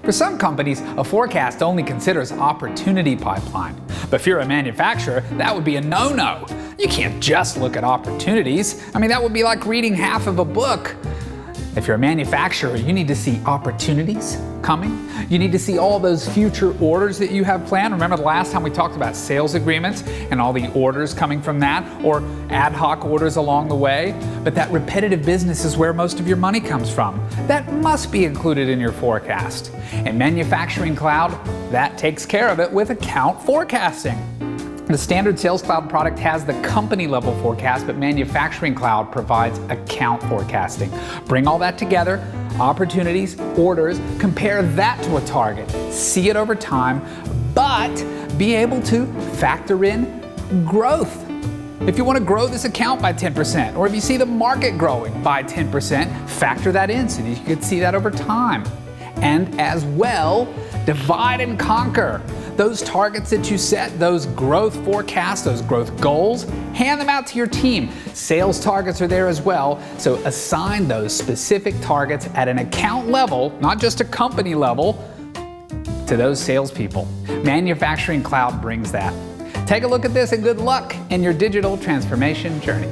For some companies, a forecast only considers opportunity pipeline. But if you're a manufacturer, that would be a no-no. You can't just look at opportunities. I mean, that would be like reading half of a book. If you're a manufacturer, you need to see opportunities coming. You need to see all those future orders that you have planned. Remember the last time we talked about sales agreements and all the orders coming from that, or ad hoc orders along the way? But that repetitive business is where most of your money comes from. That must be included in your forecast. In Manufacturing Cloud, that takes care of it with account forecasting. The standard Sales Cloud product has the company level forecast, but Manufacturing Cloud provides account forecasting. Bring all that together, opportunities, orders, compare that to a target, see it over time, but be able to factor in growth. If you want to grow this account by 10%, or if you see the market growing by 10%, factor that in so that you can see that over time. And as well, divide and conquer. Those targets that you set, those growth forecasts, those growth goals, hand them out to your team. Sales targets are there as well, so assign those specific targets at an account level, not just a company level, to those salespeople. Manufacturing Cloud brings that. Take a look at this and good luck in your digital transformation journey.